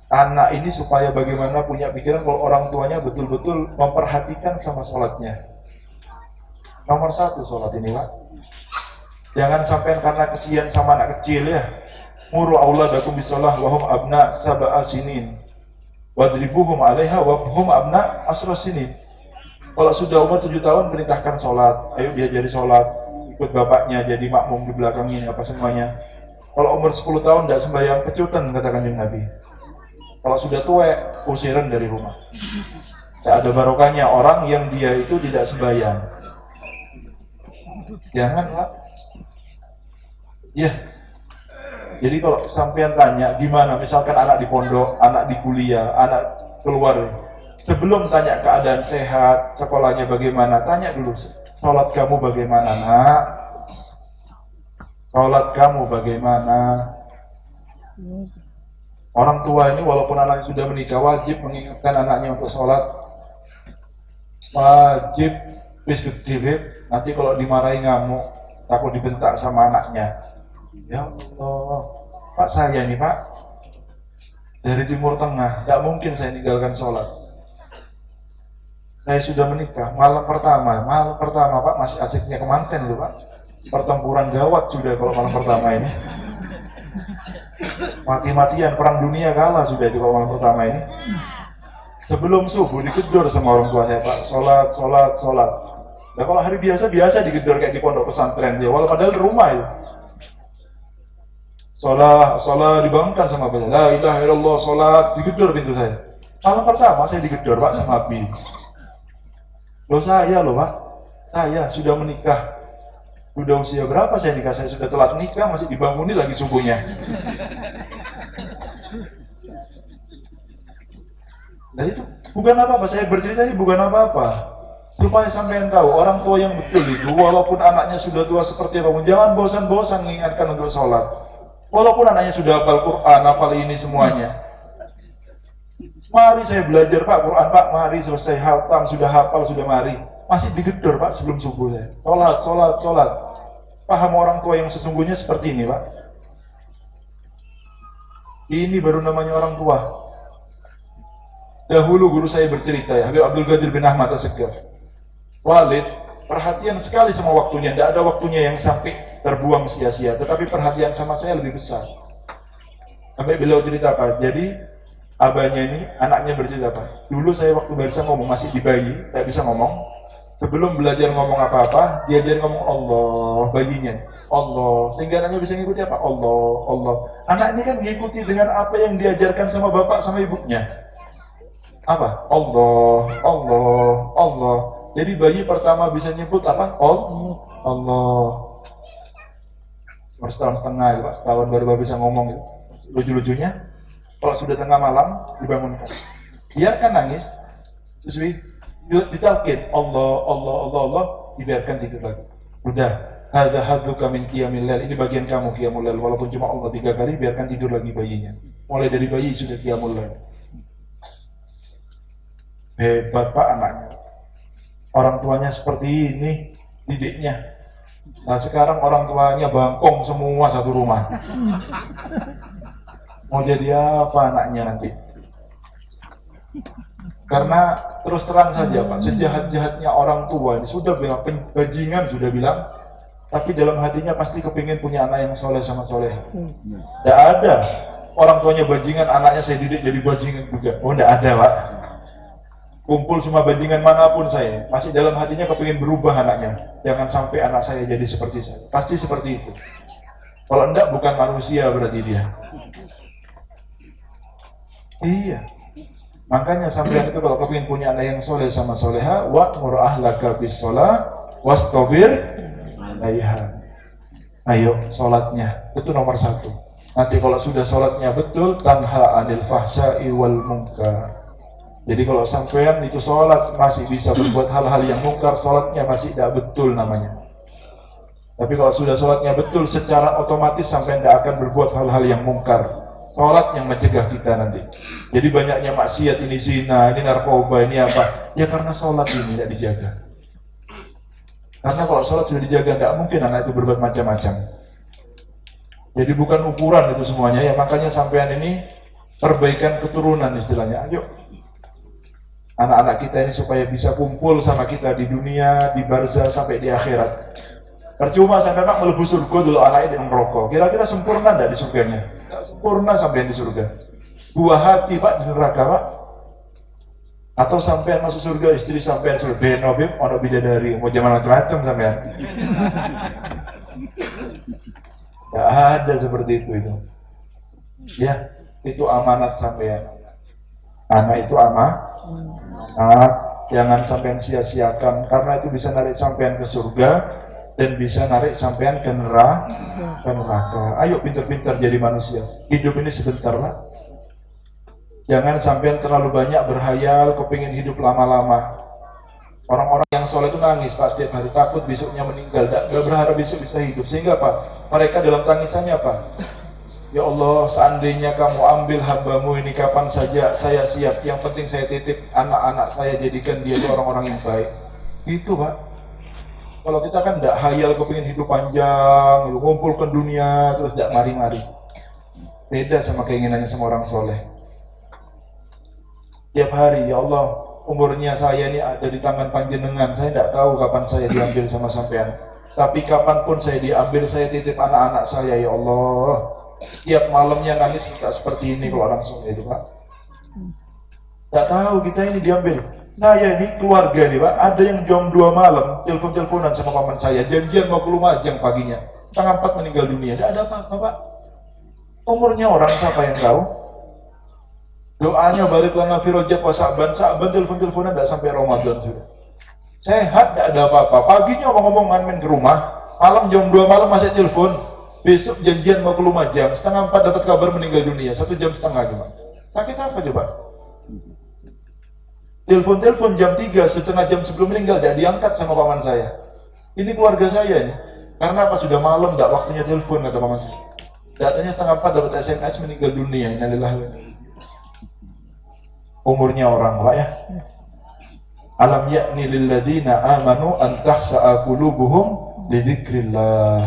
anak ini supaya bagaimana punya pikiran kalau orang tuanya betul-betul memperhatikan sama sholatnya. Nomor 1 sholat ini, Pak. Jangan sampai karena kesian sama anak kecil ya. Muru auladakum bisalah wahum abna sab'a sinin wadribuhum 'alaiha wahum abna 10 sinin. Kalau sudah umur 7 tahun perintahkan sholat. Ayo diajari sholat, ikut bapaknya jadi makmum di belakang ini apa semuanya. Kalau umur 10 tahun tidak sembahyang, kecutan kata Kanjeng Nabi. Kalau sudah tua, usiran dari rumah. Tidak ada barokahnya orang yang dia itu tidak sembahyang. Jangan, Pak. Ya. Jadi kalau sampean tanya gimana, misalkan anak di pondok, anak di kuliah, anak keluar, sebelum tanya keadaan sehat, sekolahnya bagaimana, tanya dulu, sholat kamu bagaimana, nak? Sholat kamu bagaimana? Orang tua ini walaupun anaknya sudah menikah wajib mengingatkan anaknya untuk sholat. Wajib. Wis gede, nanti kalau dimarahi ngamuk, takut dibentak sama anaknya. Ya Allah, Pak saya nih Pak, dari Timur Tengah, tidak mungkin saya tinggalkan sholat. Saya sudah menikah, malam pertama Pak masih asiknya kemanten itu Pak. Pertempuran gawat sudah kalau malam pertama ini. Mati-matian, perang dunia kalah sudah di malam pertama ini. Sebelum subuh digedor sama orang tua saya, Pak, sholat. Nah kalau hari biasa digedor kayak di pondok pesantren ya, walau padahal rumah itu. Sholat dibangunkan sama bapak, la ilaha illallah, sholat, digedor pintu saya. Malam pertama saya digedor Pak sama Abi. Saya Pak, saya sudah menikah. Udah usia berapa saya nikah? Saya sudah telat nikah, masih dibanguni lagi subuhnya. Nah itu bukan apa-apa, saya bercerita ini bukan apa-apa. Supaya sampean tahu, orang tua yang betul itu, walaupun anaknya sudah tua seperti apapun, jangan bosan-bosan mengingatkan untuk sholat. Walaupun anaknya sudah hafal Quran, hafal ini semuanya. Mari saya belajar Pak, Quran Pak, mari selesai hatam, sudah hafal, sudah mari. Masih digedor Pak sebelum subuh saya. Sholat. Paham orang tua yang sesungguhnya seperti ini Pak. Ini baru namanya orang tua. Dahulu guru saya bercerita ya, Habib Abdul Qadir bin Ahmad As-Segaf. Walid perhatian sekali sama waktunya, tidak ada waktunya yang sampai terbuang sia-sia, tetapi perhatian sama saya lebih besar. Sampai beliau cerita apa? Jadi abahnya ini, anaknya bercerita apa? Dulu saya waktu bisa ngomong, masih di bayi, tidak bisa ngomong. Sebelum belajar ngomong apa-apa, diajarin ngomong Allah, bayinya Allah, sehingga anaknya bisa ngikuti apa? Allah. Anak ini kan ngikuti dengan apa yang diajarkan sama bapak sama ibunya. Apa? Allah. Jadi bayi pertama bisa nyebut apa? Allah. Setahun setengah, Pak. Setahun baru bisa ngomong gitu. Lucu-lucunya, kalau sudah tengah malam dibangunkan, biarkan nangis, sesuai ditalkin Allah, dibiarkan tidur lagi. Udah, hadza hadzuka min qiyamil lail, ini bagian kamu qiyamul lail, walaupun cuma Allah 3 kali, biarkan tidur lagi bayinya. Mulai dari bayi sudah qiyamul lail. Hebat Pak anaknya. Orang tuanya seperti ini didiknya. Nah sekarang orang tuanya bangkong semua satu rumah. Mau jadi apa anaknya nanti? Karena terus terang saja Pak, sejahat-jahatnya orang tua ini sudah bilang, bajingan sudah bilang, tapi dalam hatinya pasti kepingin punya anak yang soleh sama soleh. Tidak ada orang tuanya bajingan, anaknya saya didik jadi bajingan juga. Oh tidak ada Pak. Kumpul semua bajingan manapun saya, masih dalam hatinya kepingin berubah anaknya. Jangan sampai anak saya jadi seperti saya. Pasti seperti itu. Kalau enggak bukan manusia berarti dia. Iya. Makanya sampean itu kalau kepingin punya anak yang soleh sama soleha, wa'mur ahlaka bis shalah wastabir 'alaiha. Ayo sholatnya itu nomor satu. Nanti kalau sudah sholatnya betul, tanha anil fahsya'i wal munkar. Jadi kalau sampean itu sholat masih bisa berbuat hal-hal yang mungkar, sholatnya masih tidak betul namanya. Tapi kalau sudah sholatnya betul, secara otomatis sampean tidak akan berbuat hal-hal yang mungkar. Sholat yang mencegah kita nanti. Jadi banyaknya maksiat, ini zina, ini narkoba, ini apa? Ya karena sholat ini tidak dijaga. Karena kalau sholat sudah dijaga, tidak mungkin anak itu berbuat macam-macam. Jadi bukan ukuran itu semuanya. Ya makanya sampean ini perbaikan keturunan istilahnya. Ayo, anak-anak kita ini supaya bisa kumpul sama kita di dunia, di barzah sampai di akhirat. Percuma sampai mak melebu surga dulu anaknya dengan rokok. Kira-kira sempurna enggak di surganya? Enggak sempurna sampai di surga. Buah hati Pak di neraka Pak. Atau sampai masuk surga istri sampai surga beno beb ono bidadari mau zaman macam-macam sampean. Enggak ada seperti itu. Ya, itu amanat sampean. Anak itu amanat. Jangan sampean sia-siakan karena itu bisa narik sampean ke surga dan bisa narik sampean ke neraka. Ayo pintar-pintar jadi manusia. Hidup ini sebentar Pak. Jangan sampean terlalu banyak berhayal, kepingin hidup lama-lama. Orang-orang yang soleh itu nangis Pak setiap hari, takut besoknya meninggal, tidak berharap besok bisa hidup. Sehingga Pak, mereka dalam tangisannya Pak, ya Allah, seandainya kamu ambil hambamu ini kapan saja saya siap. Yang penting saya titip anak-anak saya, jadikan dia itu orang-orang yang baik. Itu Pak. Kalau kita kan tidak hayal kepingin hidup panjang, ngumpulkan dunia, terus tidak mari-mari. Beda sama keinginannya sama orang soleh. Tiap hari, ya Allah, umurnya saya ini ada di tangan panjenengan. Saya tidak tahu kapan saya diambil sama sampean. Tapi kapanpun saya diambil, saya titip anak-anak saya, ya Allah. Tiap malamnya nangis tidak seperti ini kalau orang soleh itu Pak. Tidak tahu kita ini diambil. Saya ini keluarga nih Pak, ada yang jam 2 malam telepon-teleponan sama paman saya, janjian mau ke Lumajang paginya, setengah 4 meninggal dunia. Tidak ada apa-apa Pak. Umurnya orang siapa yang tahu? Doanya balik lana fi Rajab wa Sa'ban, telepon-teleponan tidak sampai Ramadan sudah. Sehat, tidak ada apa-apa. Paginya ngomong main ke rumah, malam jam 2 malam masih telepon. Besok janjian mau ke Lumajang, setengah 4 dapat kabar meninggal dunia, 1 jam setengah cuma. Sakit apa coba? Telepon jam 3, setengah jam sebelum meninggal, tidak diangkat sama paman saya. Ini keluarga saya ini. Karena apa? Sudah malam, tidak waktunya telepon, kata paman saya. Datanya setengah 4 dapat SMS meninggal dunia. Innalillahi. Umurnya orang Pak ya. Alam ya'ni lilladzina amanu an tahsa'a qulubuhum li dzikrillah.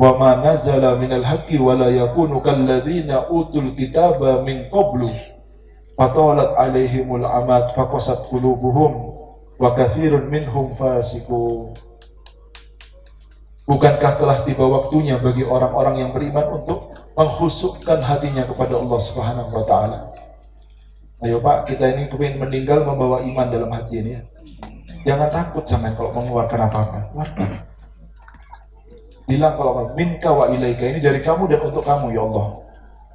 Wa ma nazala minal haqqi wa la yakunu kalladzina utul kitaba min qablu fatalat alaihimul amad faqasat qulubuhum wa katsirun minhum fasiqun. Bukankah telah tiba waktunya bagi orang-orang yang beriman untuk menghusukkan hatinya kepada Allah Subhanahu wa taala. Ayo Pak, kita ini kepingin meninggal membawa iman dalam hati ini ya. Jangan takut sampean kalau mengeluarkan apa-apa. Keluarkan. Bilang kalau minka wa ilaika, ini dari kamu dan untuk kamu ya Allah.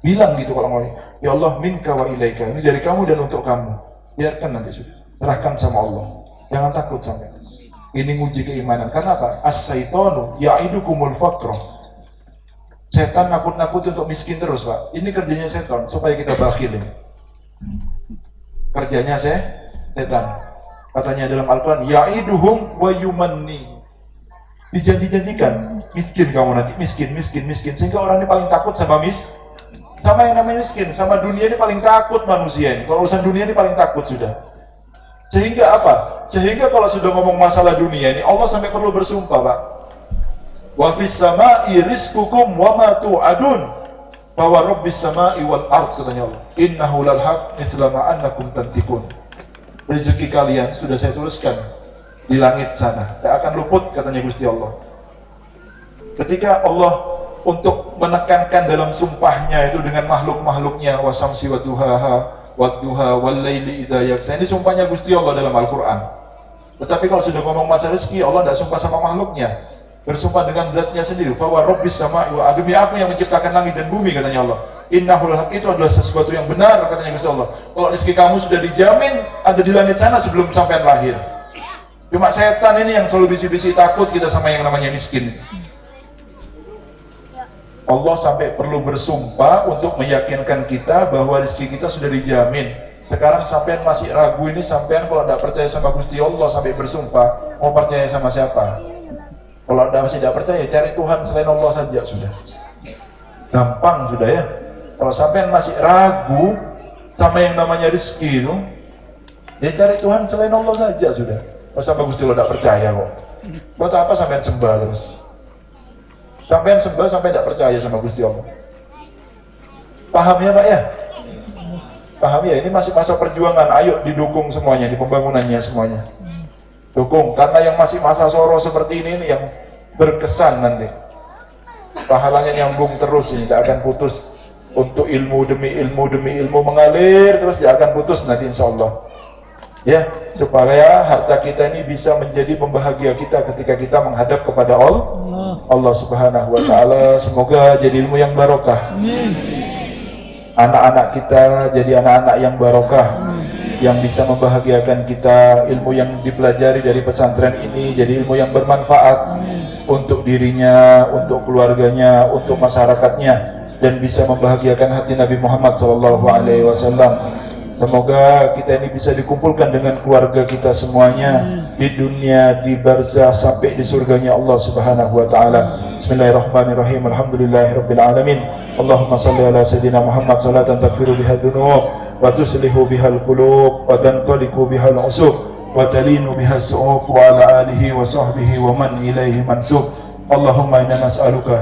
Bilang gitu kalau mau, ya Allah minka wa ilaika, ini dari kamu dan untuk kamu. Biarkan nanti sudah. Serahkan sama Allah. Jangan takut sampean. Ini nguji keimanan. Karena apa? As-syaitanu ya'idukumul faqra. Setan nakut-nakut untuk miskin terus Pak. Ini kerjanya setan supaya kita bakhil ini. Kerjanya setan. Katanya dalam Al-Quran, ya'iduhum wa yumanni. Dijanji-janjikan miskin kamu nanti, miskin. Sehingga orang ini paling takut sama sama yang namanya miskin, sama dunia ini paling takut manusia ini. Kalau urusan dunia ini paling takut sudah. Sehingga apa? Sehingga kalau sudah ngomong masalah dunia ini, Allah sampai perlu bersumpah, Pak. Wa fis sama'i rizqukum wa ma tu'adun. Bahwa rabbis sama'i wal ard, katanya Allah. Innahu lal haq mithla ma annakum tantikun. Rezeki kalian sudah saya tuliskan di langit sana, tidak akan luput, katanya Gusti Allah. Ketika Allah untuk menekankan dalam sumpahnya itu dengan makhluk-makhluknya, wasamsi wa duhaha wadduha wal laili idza yaghsha. Ini sumpahnya Gusti Allah dalam Al-Qur'an. Tetapi kalau sudah ngomong masalah rezeki, Allah tidak sumpah sama makhluknya, bersumpah dengan zatnya sendiri. Bahwa rabbis sama'i wa demi aku yang menciptakan langit dan bumi, katanya Allah. Innahul haq, itu adalah sesuatu yang benar, katanya Gusti Allah. Kalau rezeki kamu sudah dijamin ada di langit sana sebelum sampai lahir. Cuma setan ini yang selalu bisi-bisi takut kita sama yang namanya miskin. Allah sampai perlu bersumpah untuk meyakinkan kita bahwa rezeki kita sudah dijamin. Sekarang sampean masih ragu ini, sampean kalau tidak percaya sama Gusti Allah sampai bersumpah, mau percaya sama siapa? Kalau masih tidak percaya, cari Tuhan selain Allah saja sudah. Gampang sudah ya. Kalau sampean masih ragu sama yang namanya rezeki itu, ya cari Tuhan selain Allah saja sudah. Kalau sama Gusti Allah tidak percaya kok. Buat apa sampean sembah terus? Sampai sembah sampai tidak percaya sama Gusti Allah. Paham ya Pak ya? Paham ya? Ini masih masa perjuangan. Ayo didukung semuanya, di pembangunannya semuanya. Dukung, karena yang masih masa soro seperti ini yang berkesan nanti. Pahalanya nyambung terus, ini tidak akan putus. Untuk ilmu demi ilmu mengalir terus, tidak akan putus nanti insya Allah. Ya, supaya harta kita ini bisa menjadi pembahagia kita ketika kita menghadap kepada Allah Subhanahu wa taala. Semoga jadi ilmu yang barokah. Anak-anak kita jadi anak-anak yang barokah, yang bisa membahagiakan kita. Ilmu yang dipelajari dari pesantren ini jadi ilmu yang bermanfaat untuk dirinya, untuk keluarganya, untuk masyarakatnya, dan bisa membahagiakan hati Nabi Muhammad SAW. Semoga kita ini bisa dikumpulkan dengan keluarga kita semuanya di dunia, di barzah, sampai di surganya Allah Subhanahu wa taala. Bismillahirrahmanirrahim. Alhamdulillahirabbil alamin. Allahumma shalli ala sayidina Muhammad salatan takfiru biha dzunub wa tuslihu bihal qulub wa tanqaliqu bihal usub wa talinu biha su'ub wa ala alihi wa sahbihi wa man ilaihi mansub. Allahumma inna nas'aluka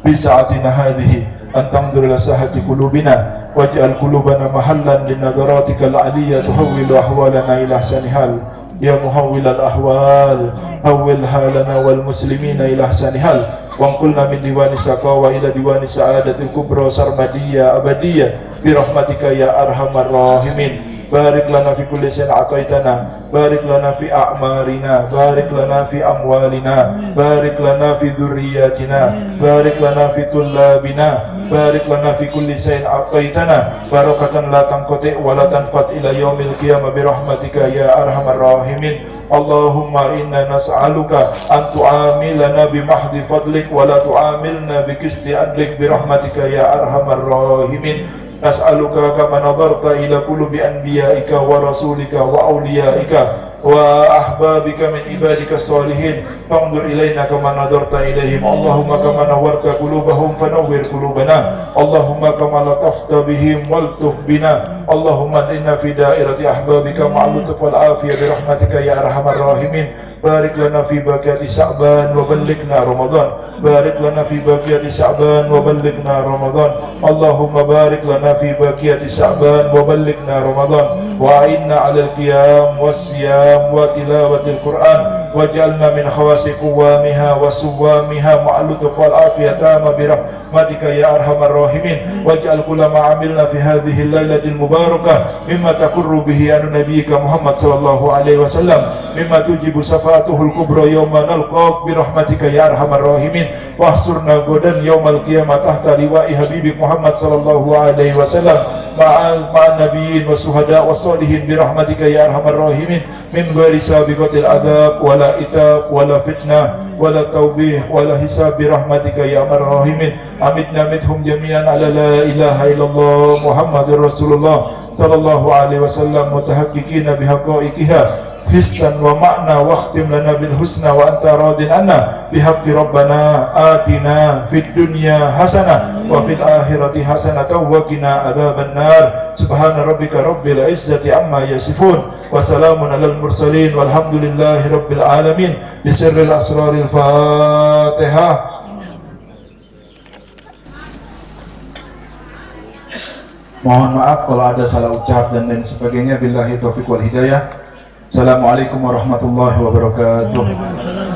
bi sa'atina hadhihi an tanzur ila sahati qulubina waj'al qulubana mahallan lin nadaratika al-'aliyya tuhawwilu ahwalana ila ahsani hal ya muhawwilal ahwal hawwil halana wal muslimina ila ahsani hal wa qulna min diwani saqawa ila diwani sa'adatil kubra sarmadiyya abadiyya bi rahmatika ya arhamar rahimin. Barik lana fi kulli shay'in ataitana, barik lana fi a'marina, barik lana fi amwalina, barik lana fi dzurriyyatina, barik lana fi tullabina, barik lana fi kulli shay'in ataitana, barakatan la tanqati wa la tanfat ila yaumil qiyamah bi rahmatika ya arhamar rahimin. Allahumma inna nas'aluka an tu'amilana bi mahdi fadlik wa la tu'amilna bi qisti adlik bi rahmatika ya arhamar rahimin. Nas'aluka kama nadarta ila qulubi anbiya'ika wa rasulika wa awliya'ika wa ahbabika min ibadika salihin fanzur ilayna kama nadarta ilayhim. Allahumma kama nawarta qulubahum fanawwir qulubana. Allahumma kama latafta bihim waltuf bina. Allahumma inna fi dairati ahbabika ma'al lutf wal afiyah bi rahmatika ya arhamar rahimin. Barik lana fi baqiyati Sya'ban wa ballighna Ramadan. Barik lana fi baqiyati Sya'ban wa ballighna Ramadan. Allahumma barik lana fi baqiyati Sya'ban wa ballighna Ramadan. Wa a'inna 'alal qiyam was-siyam wa tilawatil Qur'an. Waj'alna min khawasi quwamiha wa suwamiha ma'al lutf wal afiyah ma bi rahmatika ya arhamar rahimin. Waj'al kulla ma 'amilna fi hadhihi al-lailatil mubarakah mimma taqurru bihi an nabiyyika Muhammad sallallahu alaihi wasallam mimma tujibu safatuhul kubra yawma nalqak bi rahmatika ya arhamar rahimin. Wahsurna godan yaumal qiyamah tahta liwa'i habibik Muhammad sallallahu alaihi wasallam ma'an nabiyyin wa suhada wa salihin bi rahmatika ya arhamar rahimin min ghairi sabiqatil adab wala itab wala fitnah wala taubih wala hisab bi rahmatika ya arhamar rahimin. Amitna mithum jami'an ala la ilaha illallah Muhammadur Rasulullah sallallahu alaihi wasallam mutahaqqiqina bihaqaiqiha hissan wa ma'na wakhtim lana bil husna wa anta radin anna bihaqqi rabbana atina fid dunya hasanah wa fil akhirati hasanah wa qina adzaban nar. Subhana rabbika rabbil izzati amma yasifun wa salamun alal mursalin walhamdulillahi rabbil alamin. Bi sirril asraril Fatihah. Mohon maaf kalau ada salah ucap dan lain sebagainya. Billahi taufiq wal hidayah. Assalamualaikum warahmatullahi wabarakatuh.